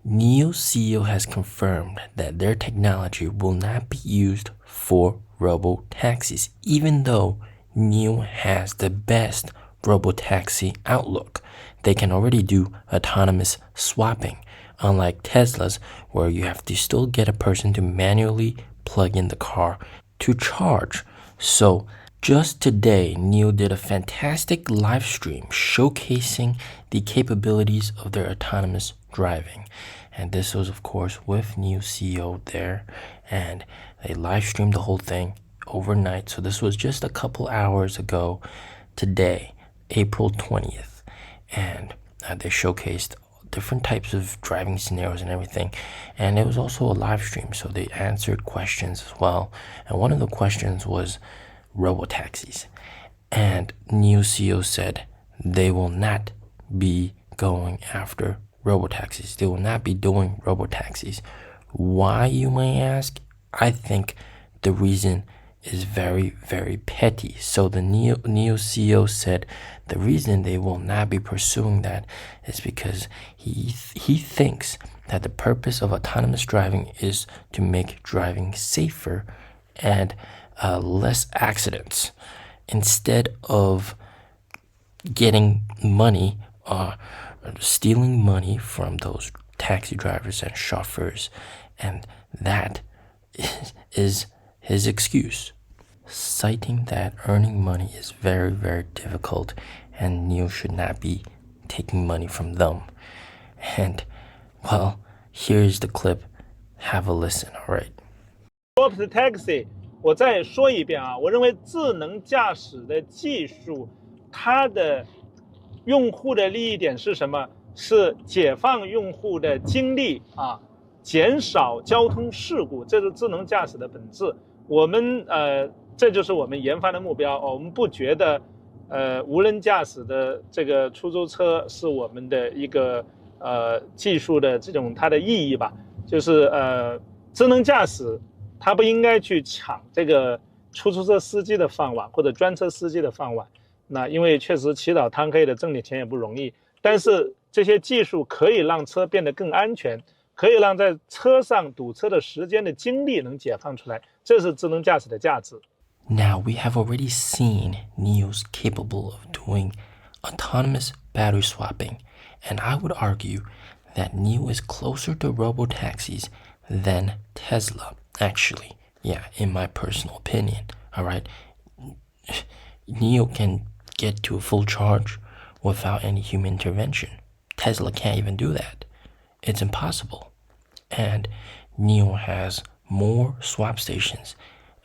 NIO CEO has confirmed that their technology will not be used for robotaxis, even though NIO has the best robotaxi outlook. They can already do autonomous swapping, unlike Tesla's, where you have to still get a person to manually plug in the car to charge. So just today, NIO did a fantastic live stream showcasing the capabilities of their autonomous driving. And this was, of course, with NIO CEO there. And they live streamed the whole thing overnight. So this was just a couple hours ago today, April 20th. And they showcased different types of driving scenarios and everything. And it was also a live stream, so they answered questions as well. And one of the questions was robotaxis. And NIO CEO said they will not be going after robotaxis. They will not be doing robotaxis. Why, you may ask? I think the reason is very, very petty. So the NIO CEO said the reason they will not be pursuing that is because he thinks that the purpose of autonomous driving is to make driving safer and less accidents, instead of getting money stealing money from those taxi drivers and chauffeurs. And that is his excuse, citing that earning money is very, very difficult and NIO should not be taking money from them. And, well, here's the clip. Have a listen, all right? Robotaxi 我再说一遍啊，我认为智能驾驶的技术，它的用户的利益点是什么？是解放用户的精力啊，减少交通事故，这是智能驾驶的本质。我们这就是我们研发的目标。我们不觉得无人驾驶的这个出租车是我们的一个技术的这种它的意义吧，就是智能驾驶它不应该去抢这个出租车司机的饭碗或者专车司机的饭碗。那因为确实起早贪黑的挣点钱也不容易，但是这些技术可以让车变得更安全，可以让在车上堵车的时间的精力能解放出来，这是智能驾驶的价值。 Now we have already seen NIO's capable of doing autonomous battery swapping, and I would argue that NIO is closer to robotaxis than Tesla, actually. Yeah, in my personal opinion, all right? NIO can get to a full charge without any human intervention. Tesla can't even do that. It's impossible. And NIO has more swap stations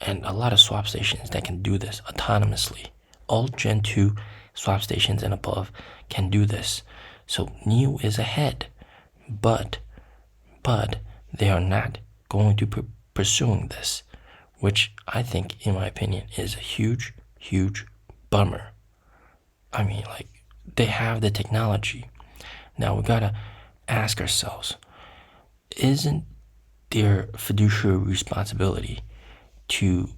and a lot of swap stations that can do this autonomously. All Gen 2 swap stations and above can do this. So NIO is ahead, but they are not going to be pursuing this, which I think, in my opinion, is a huge, huge bummer. I mean, like, they have the technology. Now we gotta ask ourselves, isn't their fiduciary responsibility to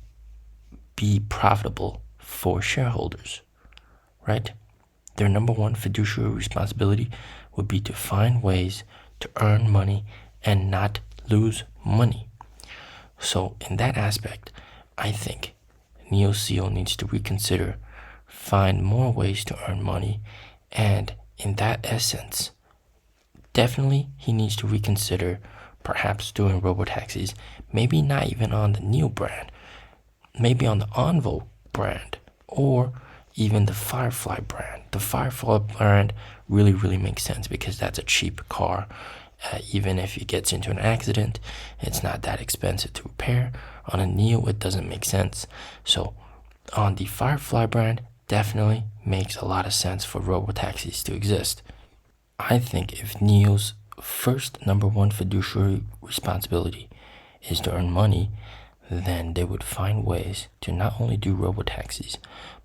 be profitable for shareholders, right? Their number one fiduciary responsibility would be to find ways to earn money and not lose money. So in that aspect, I think NIO CEO needs to reconsider, find more ways to earn money, and in that essence, definitely he needs to reconsider perhaps doing robotaxis, maybe not even on the NIO brand, maybe on the Envo brand, or even the Firefly brand. The Firefly brand really, really makes sense because that's a cheap car. Even if it gets into an accident, it's not that expensive to repair. On a NIO, it doesn't make sense. So on the Firefly brand, definitely makes a lot of sense for robotaxis to exist. I think if NIO's first number one fiduciary responsibility is to earn money, then they would find ways to not only do robotaxis,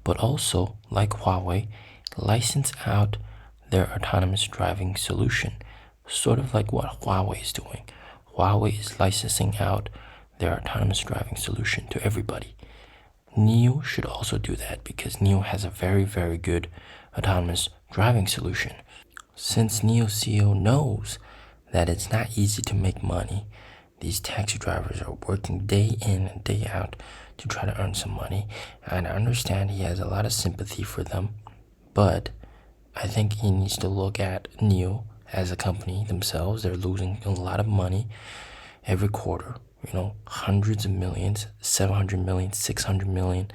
but also, like Huawei, license out their autonomous driving solution, sort of like what Huawei is doing. Huawei is licensing out their autonomous driving solution to everybody. NIO should also do that because NIO has a very, very good autonomous driving solution. Since NIO CEO knows that it's not easy to make money. These taxi drivers are working day in and day out to try to earn some money. And I understand he has a lot of sympathy for them, but I think he needs to look at NIO as a company themselves. They're losing a lot of money every quarter, hundreds of millions, 700 million, 600 million.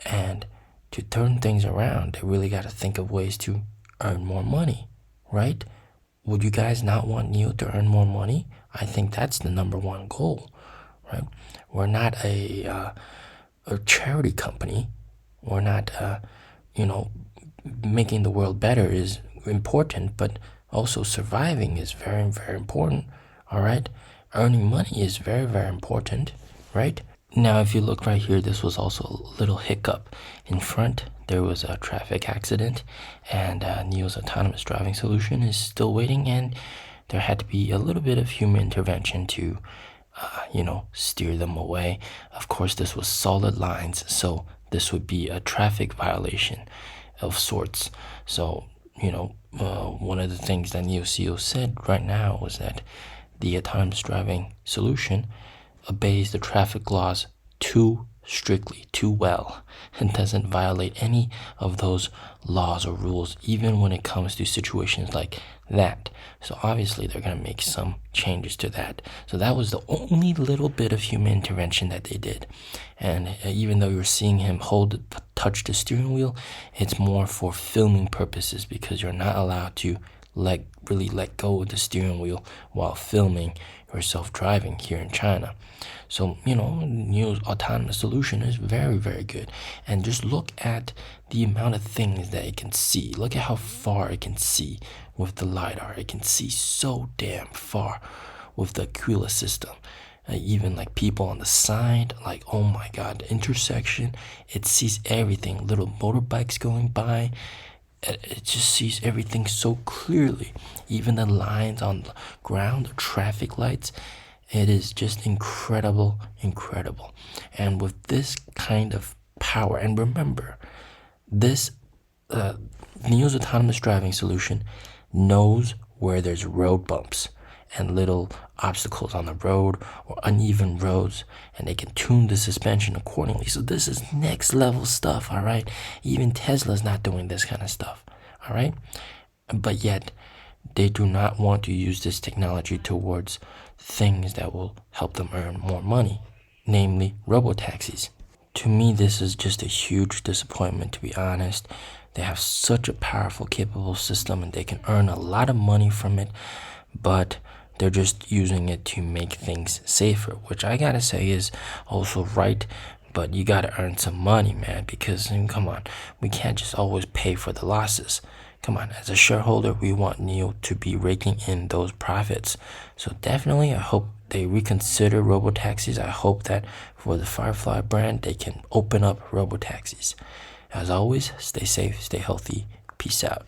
And to turn things around, they really got to think of ways to earn more money, right? Would you guys not want NIO to earn more money? I think that's the number one goal, right? We're not a charity company. We're not, making the world better is important, but also surviving is very, very important, all right? Earning money is very, very important, right? Now, if you look right here, this was also a little hiccup. In front, there was a traffic accident, and NIO's autonomous driving solution is still waiting, and there had to be a little bit of human intervention to, steer them away. Of course, this was solid lines, so this would be a traffic violation of sorts. So, one of the things that NIO CEO said right now was that the autonomous driving solution obeys the traffic laws too strictly, too well, and doesn't violate any of those laws or rules, even when it comes to situations like that. So obviously they're going to make some changes to that. So that was the only little bit of human intervention that they did. And even though you're seeing him touch the steering wheel, it's more for filming purposes, because you're not allowed to really let go of the steering wheel while filming yourself driving here in China. So, NIO's autonomous solution is very, very good. And just look at the amount of things that it can see. Look at how far it can see with the LiDAR. It can see so damn far with the Aquila system. Even like people on the side, like, oh my God, the intersection, it sees everything. Little motorbikes going by. It just sees everything so clearly. Even the lines on the ground, the traffic lights. It is just incredible. And with this kind of power, and remember, this NIO's autonomous driving solution knows where there's road bumps and little obstacles on the road or uneven roads, and they can tune the suspension accordingly. So this is next level stuff, all right? Even Tesla's not doing this kind of stuff, all right? But yet, they do not want to use this technology towards things that will help them earn more money, namely robotaxis. To me, this is just a huge disappointment, to be honest. They have such a powerful, capable system, and they can earn a lot of money from it, but they're just using it to make things safer, which I gotta say is also right. But you gotta earn some money, man, because, come on, we can't just always pay for the losses. Come on, as a shareholder, we want NIO to be raking in those profits. So definitely, I hope they reconsider robotaxis. I hope that for the Firefly brand, they can open up robotaxis. As always, stay safe, stay healthy. Peace out.